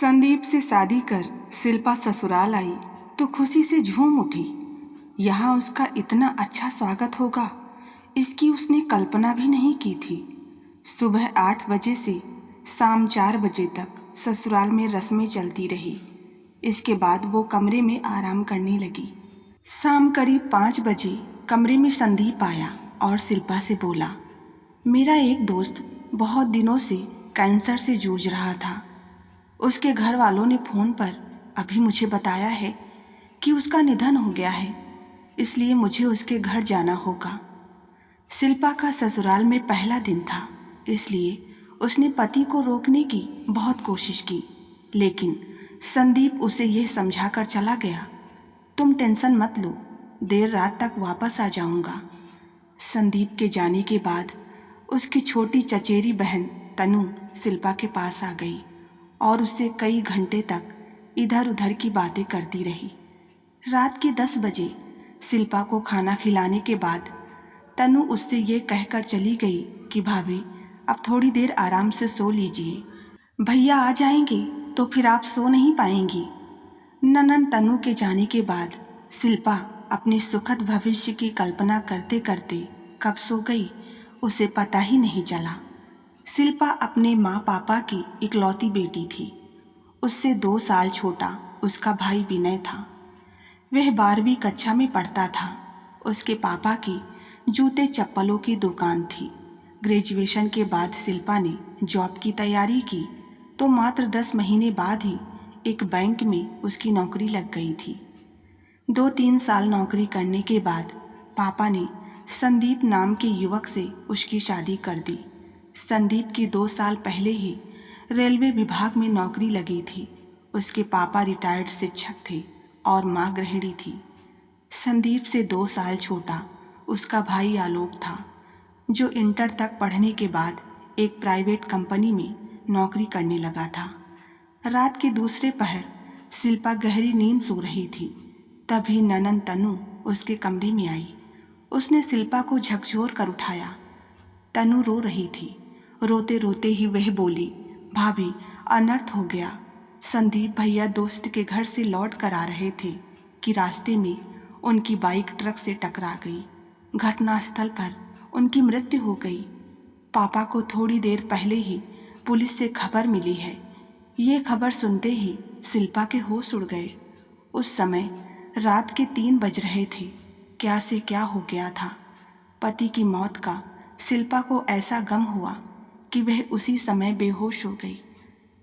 संदीप से शादी कर शिल्पा ससुराल आई तो खुशी से झूम उठी। यहाँ उसका इतना अच्छा स्वागत होगा, इसकी उसने कल्पना भी नहीं की थी। सुबह 8 बजे से शाम 4 बजे तक ससुराल में रस्में चलती रही। इसके बाद वो कमरे में आराम करने लगी। शाम करीब 5 बजे कमरे में संदीप आया और शिल्पा से बोला, मेरा एक दोस्त बहुत दिनों से कैंसर से जूझ रहा था। उसके घर वालों ने फ़ोन पर अभी मुझे बताया है कि उसका निधन हो गया है, इसलिए मुझे उसके घर जाना होगा। शिल्पा का ससुराल में पहला दिन था, इसलिए उसने पति को रोकने की बहुत कोशिश की, लेकिन संदीप उसे यह समझाकर चला गया, तुम टेंशन मत लो, देर रात तक वापस आ जाऊंगा। संदीप के जाने के बाद उसकी छोटी चचेरी बहन तनु शिल्पा के पास आ गई और उससे कई घंटे तक इधर उधर की बातें करती रही। रात के 10 बजे शिल्पा को खाना खिलाने के बाद तनु उससे ये कहकर चली गई कि भाभी अब थोड़ी देर आराम से सो लीजिए, भैया आ जाएंगे तो फिर आप सो नहीं पाएंगी। ननंद तनु के जाने के बाद शिल्पा अपने सुखद भविष्य की कल्पना करते करते कब सो गई उसे पता ही नहीं चला। शिल्पा अपने माँ पापा की इकलौती बेटी थी। उससे 2 साल छोटा उसका भाई विनय था। वह 12वीं कक्षा में पढ़ता था। उसके पापा की जूते चप्पलों की दुकान थी। ग्रेजुएशन के बाद शिल्पा ने जॉब की तैयारी की तो मात्र 10 महीने बाद ही एक बैंक में उसकी नौकरी लग गई थी। 2-3 साल नौकरी करने के बाद पापा ने संदीप नाम के युवक से उसकी शादी कर दी। संदीप की 2 साल पहले ही रेलवे विभाग में नौकरी लगी थी। उसके पापा रिटायर्ड शिक्षक थे और माँ गृहिणी थी। संदीप से 2 साल छोटा उसका भाई आलोक था, जो इंटर तक पढ़ने के बाद एक प्राइवेट कंपनी में नौकरी करने लगा था। रात के दूसरे पहर शिल्पा गहरी नींद सो रही थी, तभी ननंद तनु उसके कमरे में आई। उसने शिल्पा को झकझोर कर उठाया। तनु रो रही थी। रोते रोते ही वह बोली, भाभी अनर्थ हो गया। संदीप भैया दोस्त के घर से लौट कर आ रहे थे कि रास्ते में उनकी बाइक ट्रक से टकरा गई। घटनास्थल पर उनकी मृत्यु हो गई। पापा को थोड़ी देर पहले ही पुलिस से खबर मिली है। ये खबर सुनते ही शिल्पा के होश उड़ गए। उस समय रात के 3 बज रहे थे। क्या से क्या हो गया था। पति की मौत का शिल्पा को ऐसा गम हुआ कि वह उसी समय बेहोश हो गई।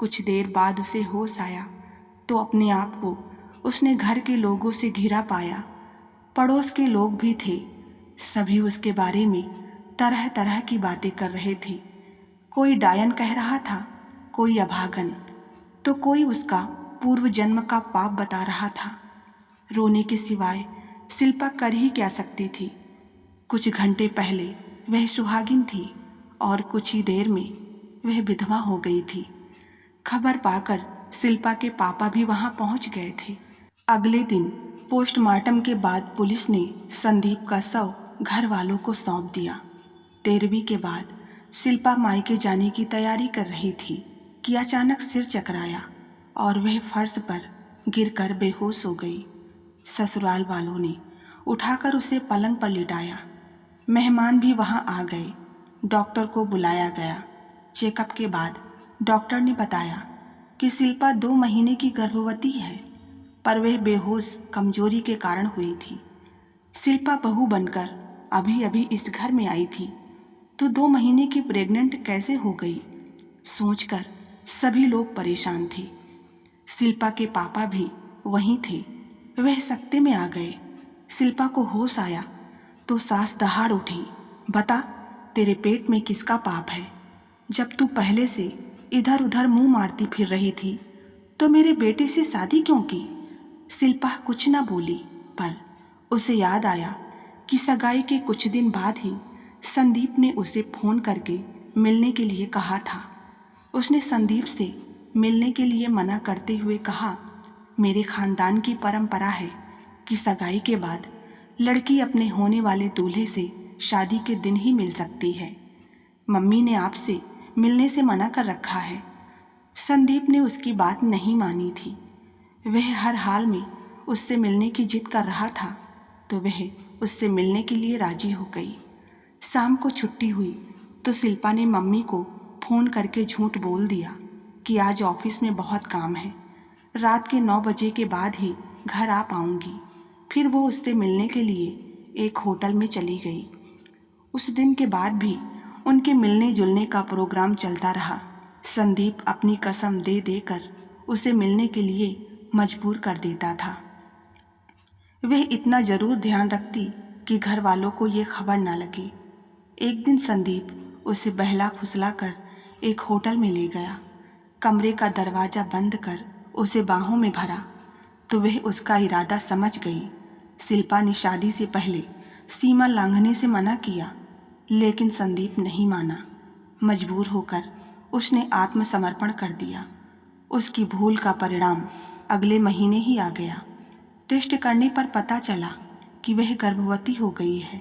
कुछ देर बाद उसे होश आया तो अपने आप को उसने घर के लोगों से घिरा पाया। पड़ोस के लोग भी थे। सभी उसके बारे में तरह तरह की बातें कर रहे थे। कोई डायन कह रहा था, कोई अभागन, तो कोई उसका पूर्व जन्म का पाप बता रहा था। रोने के सिवाय शिल्पा कर ही क्या सकती थी। कुछ घंटे पहले वह सुहागिन थी और कुछ ही देर में वह विधवा हो गई थी। खबर पाकर शिल्पा के पापा भी वहां पहुंच गए थे। अगले दिन पोस्टमार्टम के बाद पुलिस ने संदीप का शव घर वालों को सौंप दिया। 13वीं के बाद शिल्पा मायके जाने की तैयारी कर रही थी कि अचानक सिर चकराया और वह फर्श पर गिरकर बेहोश हो गई। ससुराल वालों ने उठाकर उसे पलंग पर लिटाया। मेहमान भी वहां आ गए। डॉक्टर को बुलाया गया। चेकअप के बाद डॉक्टर ने बताया कि शिल्पा 2 महीने की गर्भवती है, पर वह बेहोश कमजोरी के कारण हुई थी। शिल्पा बहू बनकर अभी अभी इस घर में आई थी, तो 2 महीने की प्रेग्नेंट कैसे हो गई, सोचकर सभी लोग परेशान थे। शिल्पा के पापा भी वहीं थे। वह सकते में आ गए। शिल्पा को होश आया तो सास दहाड़ उठी, बता तेरे पेट में किसका पाप है? जब तू पहले से इधर उधर मुंह मारती फिर रही थी तो मेरे बेटे से शादी क्यों की? शिल्पा कुछ न बोली, पर उसे याद आया कि सगाई के कुछ दिन बाद ही संदीप ने उसे फ़ोन करके मिलने के लिए कहा था। उसने संदीप से मिलने के लिए मना करते हुए कहा, मेरे खानदान की परंपरा है कि सगाई के बाद लड़की अपने होने वाले दूल्हे से शादी के दिन ही मिल सकती है। मम्मी ने आपसे मिलने से मना कर रखा है। संदीप ने उसकी बात नहीं मानी थी। वह हर हाल में उससे मिलने की जिद कर रहा था, तो वह उससे मिलने के लिए राजी हो गई। शाम को छुट्टी हुई तो शिल्पा ने मम्मी को फ़ोन करके झूठ बोल दिया कि आज ऑफिस में बहुत काम है, रात के 9 बजे के बाद ही घर आ पाऊंगी। फिर वो उससे मिलने के लिए एक होटल में चली गई। उस दिन के बाद भी उनके मिलने जुलने का प्रोग्राम चलता रहा। संदीप अपनी कसम दे देकर उसे मिलने के लिए मजबूर कर देता था। वह इतना ज़रूर ध्यान रखती कि घर वालों को ये खबर न लगे। एक दिन संदीप उसे बहला फुसला कर एक होटल में ले गया। कमरे का दरवाज़ा बंद कर उसे बाहों में भरा तो वह उसका इरादा समझ गई। शिल्पा ने शादी से पहले सीमा लांघने से मना किया, लेकिन संदीप नहीं माना। मजबूर होकर उसने आत्मसमर्पण कर दिया। उसकी भूल का परिणाम अगले महीने ही आ गया। टेस्ट करने पर पता चला कि वह गर्भवती हो गई है।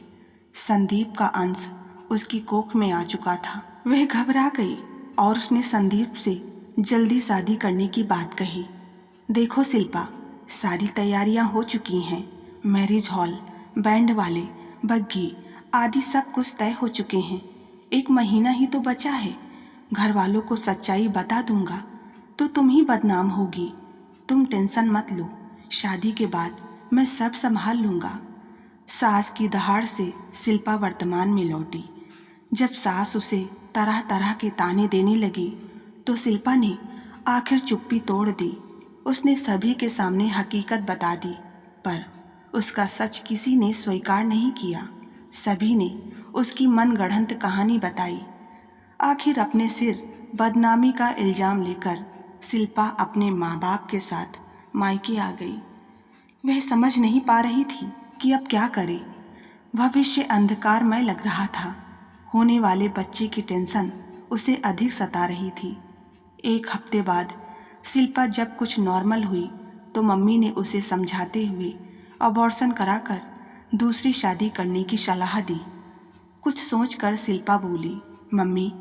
संदीप का अंश उसकी कोख में आ चुका था। वह घबरा गई और उसने संदीप से जल्दी शादी करने की बात कही। देखो शिल्पा, सारी तैयारियां हो चुकी हैं। मैरिज हॉल, बैंड वाले, बग्गी आदि सब कुछ तय हो चुके हैं। 1 महीना ही तो बचा है। घर वालों को सच्चाई बता दूंगा तो तुम ही बदनाम होगी। तुम टेंशन मत लो, शादी के बाद मैं सब संभाल लूँगा। सास की दहाड़ से शिल्पा वर्तमान में लौटी। जब सास उसे तरह तरह के ताने देने लगी तो शिल्पा ने आखिर चुप्पी तोड़ दी। उसने सभी के सामने हकीकत बता दी, पर उसका सच किसी ने स्वीकार नहीं किया। सभी ने उसकी मनगढ़ंत कहानी बताई। आखिर अपने सिर बदनामी का इल्ज़ाम लेकर शिल्पा अपने माँ बाप के साथ मायके आ गई। वह समझ नहीं पा रही थी कि अब क्या करे। भविष्य अंधकारमय लग रहा था। होने वाले बच्चे की टेंशन उसे अधिक सता रही थी। 1 हफ्ते बाद शिल्पा जब कुछ नॉर्मल हुई तो मम्मी ने उसे समझाते हुए अबॉर्शन कराकर दूसरी शादी करने की सलाह दी। कुछ सोचकर शिल्पा बोली, मम्मी,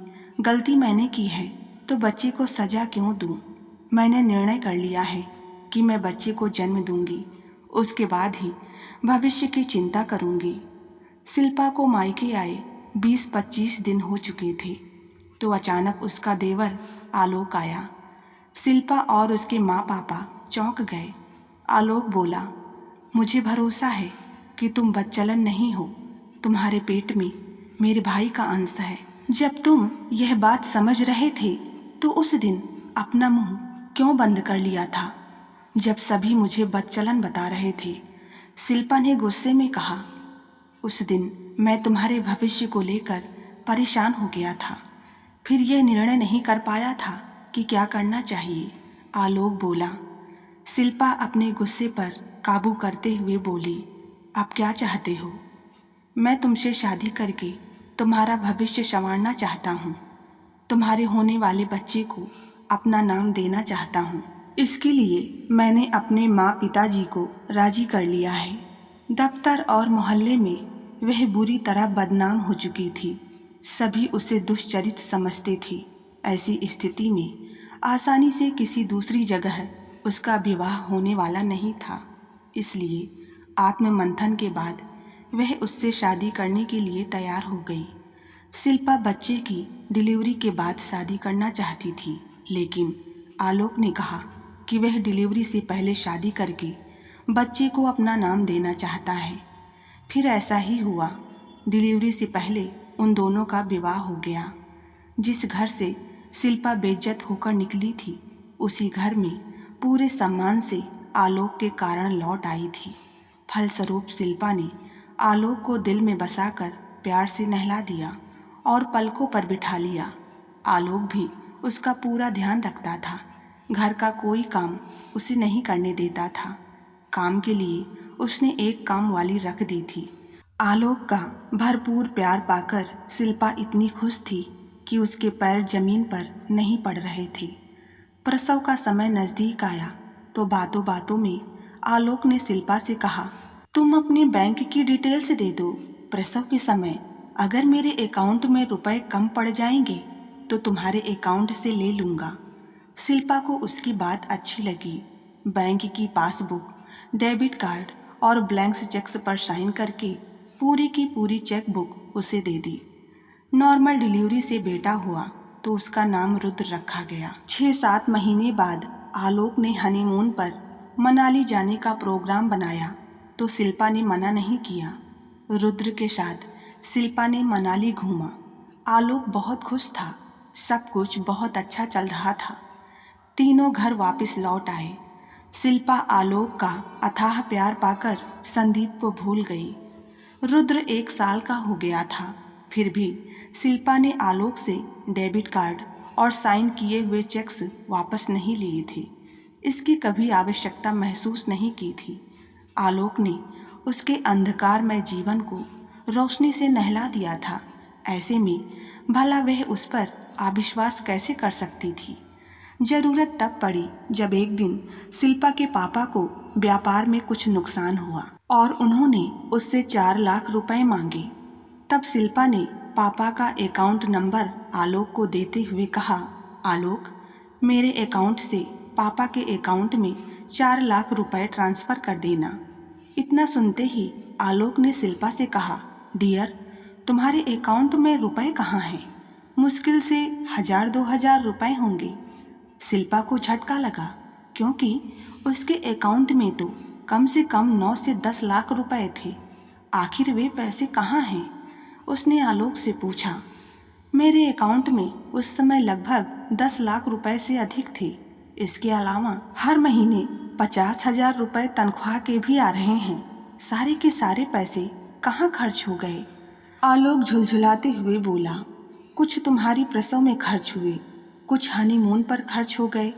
गलती मैंने की है तो बच्चे को सज़ा क्यों दूँ? मैंने निर्णय कर लिया है कि मैं बच्चे को जन्म दूंगी, उसके बाद ही भविष्य की चिंता करूंगी। शिल्पा को मायके आए 20-25 दिन हो चुके थे तो अचानक उसका देवर आलोक आया। शिल्पा और उसके माँ पापा चौंक गए। आलोक बोला, मुझे भरोसा है कि तुम बदचलन नहीं हो। तुम्हारे पेट में मेरे भाई का अंश है। जब तुम यह बात समझ रहे थे तो उस दिन अपना मुंह क्यों बंद कर लिया था, जब सभी मुझे बदचलन बता रहे थे? शिल्पा ने गुस्से में कहा। उस दिन मैं तुम्हारे भविष्य को लेकर परेशान हो गया था, फिर यह निर्णय नहीं कर पाया था कि क्या करना चाहिए। आलोक बोला। शिल्पा अपने गुस्से पर काबू करते हुए बोली, आप क्या चाहते हो? मैं तुमसे शादी करके तुम्हारा भविष्य संवारना चाहता हूँ। तुम्हारे होने वाले बच्चे को अपना नाम देना चाहता हूँ। इसके लिए मैंने अपने माँ पिताजी को राजी कर लिया है। दफ्तर और मोहल्ले में वह बुरी तरह बदनाम हो चुकी थी। सभी उसे दुष्चरित समझते थे। ऐसी स्थिति में आसानी से किसी दूसरी जगह उसका विवाह होने वाला नहीं था। इसलिए आत्ममंथन के बाद वह उससे शादी करने के लिए तैयार हो गई। शिल्पा बच्चे की डिलीवरी के बाद शादी करना चाहती थी, लेकिन आलोक ने कहा कि वह डिलीवरी से पहले शादी करके बच्चे को अपना नाम देना चाहता है। फिर ऐसा ही हुआ। डिलीवरी से पहले उन दोनों का विवाह हो गया। जिस घर से शिल्पा बेइज्जत होकर निकली थी, उसी घर में पूरे सम्मान से आलोक के कारण लौट आई थी। फलस्वरूप शिल्पा ने आलोक को दिल में बसाकर प्यार से नहला दिया और पलकों पर बिठा लिया। आलोक भी उसका पूरा ध्यान रखता था। घर का कोई काम उसे नहीं करने देता था। काम के लिए उसने एक काम वाली रख दी थी। आलोक का भरपूर प्यार पाकर शिल्पा इतनी खुश थी कि उसके पैर जमीन पर नहीं पड़ रहे थे। प्रसव का समय नज़दीक आया तो बातों बातों में आलोक ने शिल्पा से कहा, तुम अपने बैंक की डिटेल्स दे दो। प्रसव के समय अगर मेरे अकाउंट में रुपए कम पड़ जाएंगे तो तुम्हारे अकाउंट से ले लूँगा। शिल्पा को उसकी बात अच्छी लगी। बैंक की पासबुक, डेबिट कार्ड और ब्लैंक्स चेक्स पर साइन करके पूरी की पूरी चेक बुक उसे दे दी। नॉर्मल डिलीवरी से बेटा हुआ तो उसका नाम रुद्र रखा गया। 6-7 महीने बाद आलोक ने हनीमून पर मनाली जाने का प्रोग्राम बनाया तो शिल्पा ने मना नहीं किया। रुद्र के साथ शिल्पा ने मनाली घूमा। आलोक बहुत खुश था। सब कुछ बहुत अच्छा चल रहा था। तीनों घर वापस लौट आए। शिल्पा आलोक का अथाह प्यार पाकर संदीप को भूल गई। रुद्र 1 साल का हो गया था, फिर भी शिल्पा ने आलोक से डेबिट कार्ड और साइन किए हुए चेक्स वापस नहीं लिए थे। इसकी कभी आवश्यकता महसूस नहीं की थी। आलोक ने उसके अंधकारमय जीवन को रोशनी से नहला दिया था। ऐसे में भला वह उस पर अविश्वास कैसे कर सकती थी। जरूरत तब पड़ी जब एक दिन शिल्पा के पापा को व्यापार में कुछ नुकसान हुआ और उन्होंने उससे 4 लाख रुपए मांगे। तब शिल्पा ने पापा का अकाउंट नंबर आलोक को देते हुए कहा, आलोक, मेरे अकाउंट से पापा के अकाउंट में 4 लाख रुपए ट्रांसफ़र कर देना। इतना सुनते ही आलोक ने शिल्पा से कहा, डियर, तुम्हारे अकाउंट में रुपए कहाँ हैं? मुश्किल से 1000-2000 रुपए होंगे। शिल्पा को झटका लगा क्योंकि उसके अकाउंट में तो कम से कम 9 से 10 लाख रुपए थे। आखिर वे पैसे कहाँ हैं? उसने आलोक से पूछा। मेरे अकाउंट में उस समय लगभग 10 लाख रुपए से अधिक थे। इसके अलावा हर महीने 50,000 रुपए तनख्वाह के भी आ रहे हैं। सारे के सारे पैसे कहाँ खर्च हो गए? आलोक झुलझुलाते हुए बोला, कुछ तुम्हारी प्रसव में खर्च हुए, कुछ हनीमून पर खर्च हो गए,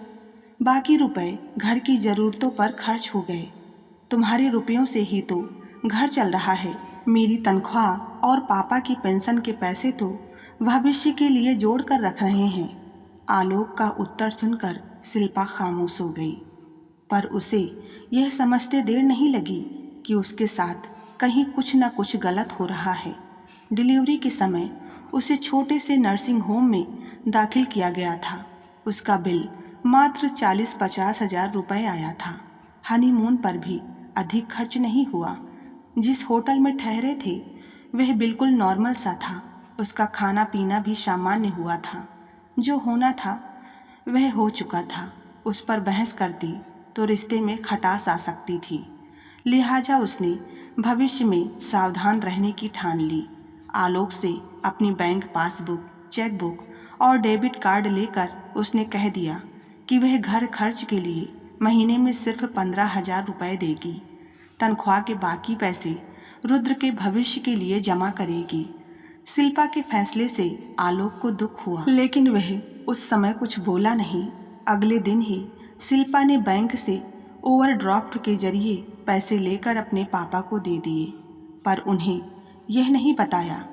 बाकी रुपए घर की ज़रूरतों पर खर्च हो गए। तुम्हारे रुपयों से ही तो घर चल रहा है। मेरी तनख्वाह और पापा की पेंशन के पैसे तो भविष्य के लिए जोड़ कर रख रहे हैं। आलोक का उत्तर सुनकर शिल्पा खामोश हो गई, पर उसे यह समझते देर नहीं लगी कि उसके साथ कहीं कुछ न कुछ गलत हो रहा है। डिलीवरी के समय उसे छोटे से नर्सिंग होम में दाखिल किया गया था। उसका बिल मात्र 40-50 हजार रुपये आया था। हनीमून पर भी अधिक खर्च नहीं हुआ। जिस होटल में ठहरे थे वह बिल्कुल नॉर्मल सा था। उसका खाना पीना भी सामान्य हुआ था। जो होना था वह हो चुका था। उस पर बहस करती तो रिश्ते में खटास आ सकती थी। लिहाजा उसने भविष्य में सावधान रहने की ठान ली। आलोक से अपनी बैंक पासबुक, चेकबुक और डेबिट कार्ड लेकर उसने कह दिया कि वह घर खर्च के लिए महीने में सिर्फ 15,000 रुपये देगी। तनख्वाह के बाकी पैसे रुद्र के भविष्य के लिए जमा करेगी। शिल्पा के फैसले से आलोक को दुख हुआ, लेकिन वह उस समय कुछ बोला नहीं। अगले दिन ही शिल्पा ने बैंक से ओवरड्राफ्ट के जरिए पैसे लेकर अपने पापा को दे दिए, पर उन्हें यह नहीं बताया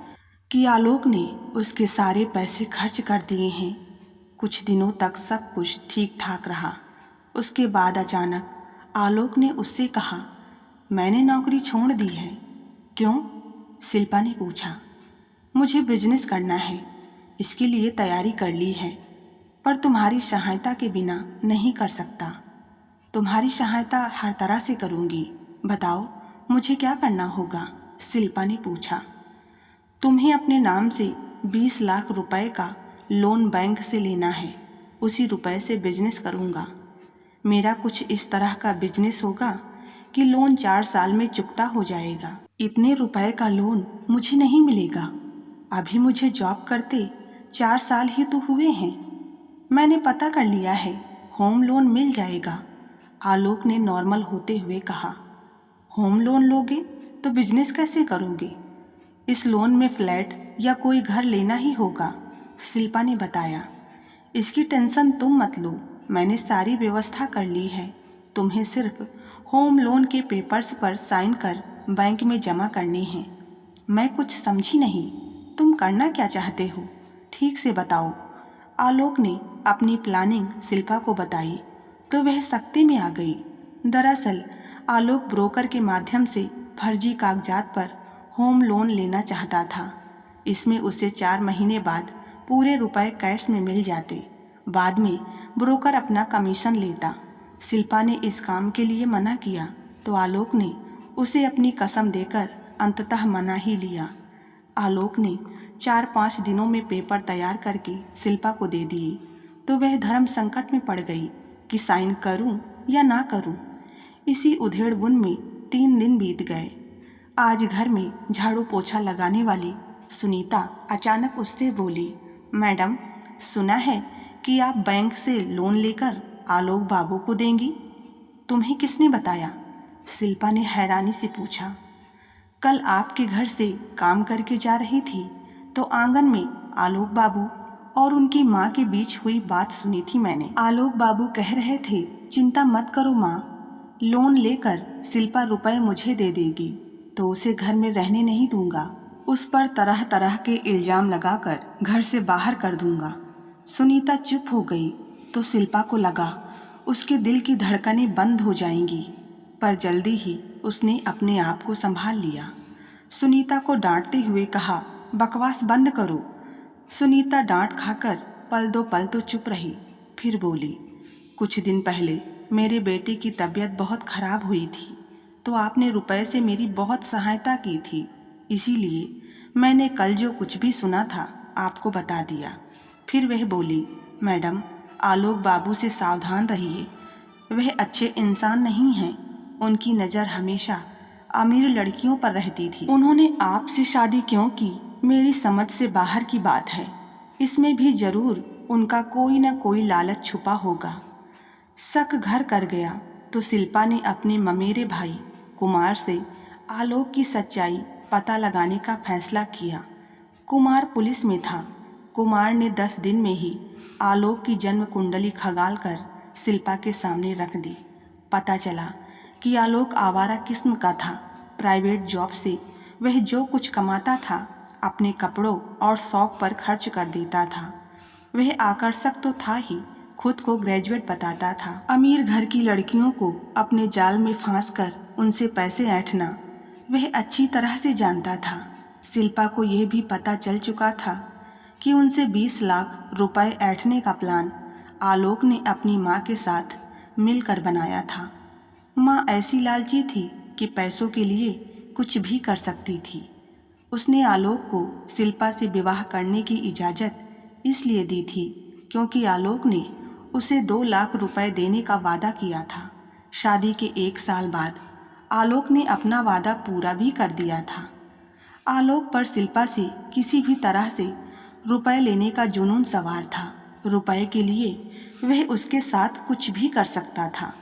कि आलोक ने उसके सारे पैसे खर्च कर दिए हैं। कुछ दिनों तक सब कुछ ठीक ठाक रहा। उसके बाद अचानक आलोक ने उससे कहा, मैंने नौकरी छोड़ दी है। क्यों? शिल्पा ने पूछा। मुझे बिजनेस करना है, इसके लिए तैयारी कर ली है, पर तुम्हारी सहायता के बिना नहीं कर सकता। तुम्हारी सहायता हर तरह से करूँगी। बताओ मुझे क्या करना होगा? शिल्पा ने पूछा। तुम्हें अपने नाम से 20 लाख रुपए का लोन बैंक से लेना है। उसी रुपए से बिजनेस करूँगा। मेरा कुछ इस तरह का बिजनेस होगा कि लोन 4 साल में चुकता हो जाएगा। इतने रुपए का लोन मुझे नहीं मिलेगा। अभी मुझे जॉब करते 4 साल ही तो हुए हैं। मैंने पता कर लिया है, होम लोन मिल जाएगा। आलोक ने नॉर्मल होते हुए कहा। होम लोन लोगे तो बिजनेस कैसे करोगे? इस लोन में फ्लैट या कोई घर लेना ही होगा, शिल्पा ने बताया। इसकी टेंशन तुम मत लो, मैंने सारी व्यवस्था कर ली है। तुम्हें सिर्फ होम लोन के पेपर्स पर साइन कर बैंक में जमा करने हैं। मैं कुछ समझी नहीं, तुम करना क्या चाहते हो? ठीक से बताओ। आलोक ने अपनी प्लानिंग शिल्पा को बताई तो वह सख्ते में आ गई। दरअसल आलोक ब्रोकर के माध्यम से फर्जी कागजात पर होम लोन लेना चाहता था। इसमें उसे 4 महीने बाद पूरे रुपए कैश में मिल जाते। बाद में ब्रोकर अपना कमीशन लेता। शिल्पा ने इस काम के लिए मना किया तो आलोक ने उसे अपनी कसम देकर अंततः मना ही लिया। आलोक ने 4-5 दिनों में पेपर तैयार करके शिल्पा को दे दिए तो वह धर्म संकट में पड़ गई कि साइन करूं या ना करूं। इसी उधेड़-बुन में 3 दिन बीत गए। आज घर में झाड़ू पोछा लगाने वाली सुनीता अचानक उससे बोली, मैडम, सुना है कि आप बैंक से लोन लेकर आलोक बाबू को देंगी। तुम्हें किसने बताया? शिल्पा ने हैरानी से पूछा। कल आपके घर से काम करके जा रही थी तो आंगन में आलोक बाबू और उनकी माँ के बीच हुई बात सुनी थी मैंने। आलोक बाबू कह रहे थे, चिंता मत करो माँ, लोन लेकर शिल्पा रुपए मुझे दे देगी तो उसे घर में रहने नहीं दूंगा, उस पर तरह तरह के इल्जाम लगाकर घर से बाहर कर दूंगा। सुनीता चुप हो गई तो शिल्पा को लगा उसके दिल की धड़कनें बंद हो जाएंगी, पर जल्दी ही उसने अपने आप को संभाल लिया। सुनीता को डांटते हुए कहा, बकवास बंद करो। सुनीता डांट खाकर पल दो पल तो चुप रही, फिर बोली, कुछ दिन पहले मेरे बेटे की तबीयत बहुत खराब हुई थी तो आपने रुपए से मेरी बहुत सहायता की थी, इसीलिए मैंने कल जो कुछ भी सुना था आपको बता दिया। फिर वह बोली, मैडम, आलोक बाबू से सावधान रहिए, वह अच्छे इंसान नहीं हैं। उनकी नज़र हमेशा अमीर लड़कियों पर रहती थी। उन्होंने आपसे शादी क्यों की, मेरी समझ से बाहर की बात है। इसमें भी जरूर उनका कोई ना कोई लालच छुपा होगा। शक घर कर गया तो शिल्पा ने अपने ममेरे भाई कुमार से आलोक की सच्चाई पता लगाने का फैसला किया। कुमार पुलिस में था। कुमार ने 10 दिन में ही आलोक की जन्म कुंडली खंगाल कर शिल्पा के सामने रख दी। पता चला कि आलोक आवारा किस्म का था। प्राइवेट जॉब से वह जो कुछ कमाता था अपने कपड़ों और शौक पर खर्च कर देता था। वह आकर्षक तो था ही, खुद को ग्रेजुएट बताता था। अमीर घर की लड़कियों को अपने जाल में फांस कर उनसे पैसे ऐंठना वह अच्छी तरह से जानता था। शिल्पा को यह भी पता चल चुका था कि उनसे 20 लाख रुपए ऐंठने का प्लान आलोक ने अपनी माँ के साथ मिलकर बनाया था। माँ ऐसी लालची थी कि पैसों के लिए कुछ भी कर सकती थी। उसने आलोक को शिल्पा से विवाह करने की इजाज़त इसलिए दी थी क्योंकि आलोक ने उसे 2 लाख रुपए देने का वादा किया था। शादी के 1 साल बाद आलोक ने अपना वादा पूरा भी कर दिया था। आलोक पर शिल्पा से किसी भी तरह से रुपए लेने का जुनून सवार था। रुपए के लिए वह उसके साथ कुछ भी कर सकता था।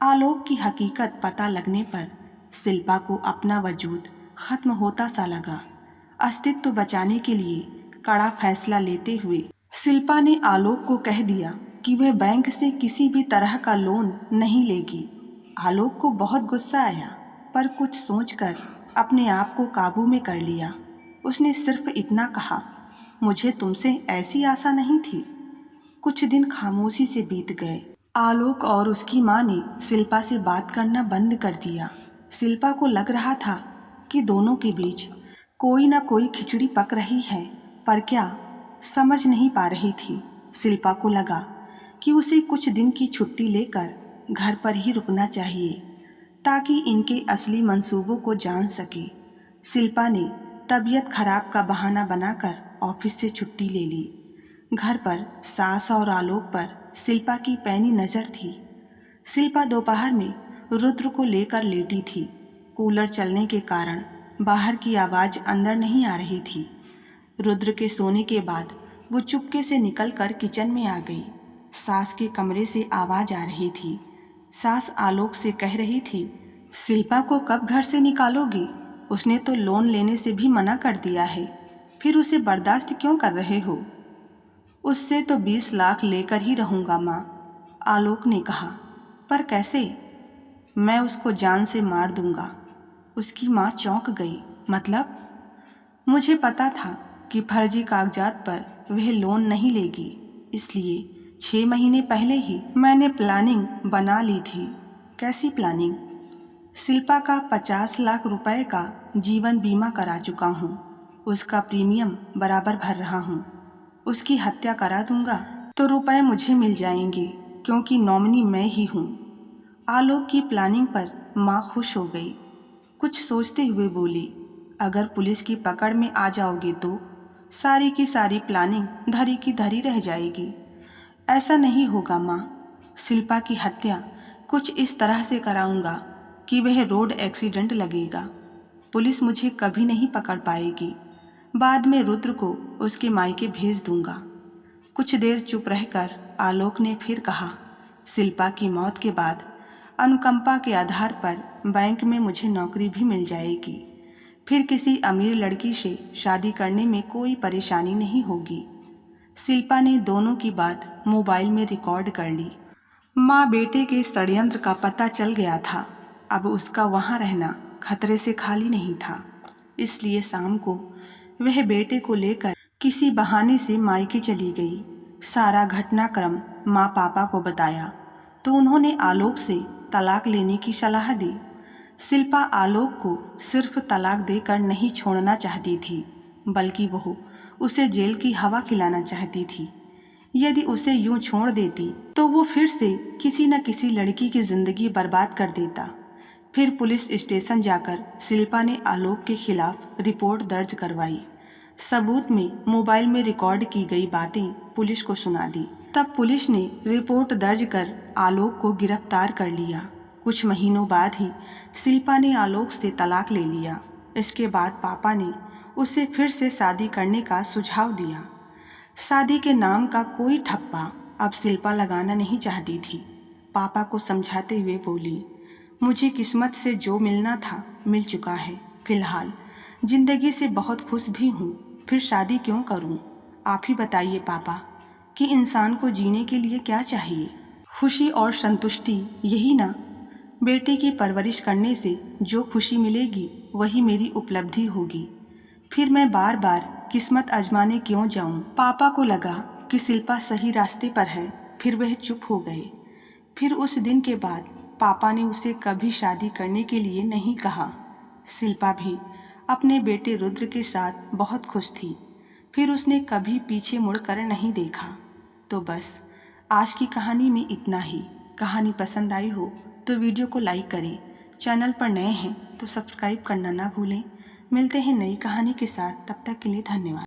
आलोक की हकीकत पता लगने पर शिल्पा को अपना वजूद खत्म होता सा लगा। अस्तित्व बचाने के लिए कड़ा फैसला लेते हुए शिल्पा ने आलोक को कह दिया कि वह बैंक से किसी भी तरह का लोन नहीं लेगी। आलोक को बहुत गुस्सा आया, पर कुछ सोचकर अपने आप को काबू में कर लिया। उसने सिर्फ इतना कहा, मुझे तुमसे ऐसी आशा नहीं थी। कुछ दिन खामोशी से बीत गए। आलोक और उसकी माँ ने शिल्पा से बात करना बंद कर दिया। शिल्पा को लग रहा था कि दोनों के बीच कोई ना कोई खिचड़ी पक रही है, पर क्या समझ नहीं पा रही थी। शिल्पा को लगा कि उसे कुछ दिन की छुट्टी लेकर घर पर ही रुकना चाहिए ताकि इनके असली मंसूबों को जान सके। शिल्पा ने तबीयत खराब का बहाना बनाकर ऑफिस से छुट्टी ले ली। घर पर सास और आलोक पर शिल्पा की पैनी नज़र थी। शिल्पा दोपहर में रुद्र को लेकर लेटी थी। कूलर चलने के कारण बाहर की आवाज़ अंदर नहीं आ रही थी। रुद्र के सोने के बाद वो चुपके से निकलकर किचन में आ गई। सास के कमरे से आवाज़ आ रही थी। सास आलोक से कह रही थी, शिल्पा को कब घर से निकालोगी? उसने तो लोन लेने से भी मना कर दिया है, फिर उसे बर्दाश्त क्यों कर रहे हो? उससे तो 20 लाख लेकर ही रहूँगा माँ, आलोक ने कहा। पर कैसे? मैं उसको जान से मार दूंगा। उसकी माँ चौंक गई। मतलब? मुझे पता था कि फर्जी कागजात पर वह लोन नहीं लेगी, इसलिए 6 महीने पहले ही मैंने प्लानिंग बना ली थी। कैसी प्लानिंग? शिल्पा का 50 लाख रुपए का जीवन बीमा करा चुका हूँ। उसका प्रीमियम बराबर भर रहा हूँ। उसकी हत्या करा दूंगा तो रुपए मुझे मिल जाएंगे, क्योंकि नॉमिनी मैं ही हूँ। आलोक की प्लानिंग पर माँ खुश हो गई। कुछ सोचते हुए बोली, अगर पुलिस की पकड़ में आ जाओगे तो सारी की सारी प्लानिंग धरी की धरी रह जाएगी। ऐसा नहीं होगा माँ, शिल्पा की हत्या कुछ इस तरह से कराऊंगा कि वह रोड एक्सीडेंट लगेगा। पुलिस मुझे कभी नहीं पकड़ पाएगी। बाद में रुद्र को उसके मायके भेज दूंगा। कुछ देर चुप रहकर आलोक ने फिर कहा, शिल्पा की मौत के बाद अनुकंपा के आधार पर बैंक में मुझे नौकरी भी मिल जाएगी। फिर किसी अमीर लड़की से शादी करने में कोई परेशानी नहीं होगी। शिल्पा ने दोनों की बात मोबाइल में रिकॉर्ड कर ली। माँ बेटे के षड्यंत्र का पता चल गया था। अब उसका वहाँ रहना खतरे से खाली नहीं था। इसलिए शाम को वह बेटे को लेकर किसी बहाने से मायके चली गई। सारा घटनाक्रम माँ पापा को बताया तो उन्होंने आलोक से तलाक लेने की सलाह दी। शिल्पा आलोक को सिर्फ तलाक देकर नहीं छोड़ना चाहती थी, बल्कि वो उसे जेल की हवा खिलाना चाहती थी। यदि उसे यूं छोड़ देती तो वो फिर से किसी न किसी लड़की की जिंदगी बर्बाद कर देता। फिर पुलिस स्टेशन जाकर शिल्पा ने आलोक के खिलाफ रिपोर्ट दर्ज करवाई। सबूत में मोबाइल में रिकॉर्ड की गई बातें पुलिस को सुना दी। तब पुलिस ने रिपोर्ट दर्ज कर आलोक को गिरफ्तार कर लिया। कुछ महीनों बाद ही शिल्पा ने आलोक से तलाक ले लिया। इसके बाद पापा ने उसे फिर से शादी करने का सुझाव दिया। शादी के नाम का कोई ठप्पा अब शिल्पा लगाना नहीं चाहती थी। पापा को समझाते हुए बोली, मुझे किस्मत से जो मिलना था मिल चुका है। फिलहाल जिंदगी से बहुत खुश भी हूँ, फिर शादी क्यों करूँ? आप ही बताइए पापा कि इंसान को जीने के लिए क्या चाहिए? खुशी और संतुष्टि, यही ना? बेटे की परवरिश करने से जो खुशी मिलेगी वही मेरी उपलब्धि होगी। फिर मैं बार बार किस्मत आजमाने क्यों जाऊं? पापा को लगा कि शिल्पा सही रास्ते पर है। फिर वह चुप हो गए। फिर उस दिन के बाद पापा ने उसे कभी शादी करने के लिए नहीं कहा। शिल्पा भी अपने बेटे रुद्र के साथ बहुत खुश थी। फिर उसने कभी पीछे मुड़कर नहीं देखा। तो बस आज की कहानी में इतना ही। कहानी पसंद आई हो तो वीडियो को लाइक करें। चैनल पर नए हैं तो सब्सक्राइब करना ना भूलें। मिलते हैं नई कहानी के साथ, तब तक के लिए धन्यवाद।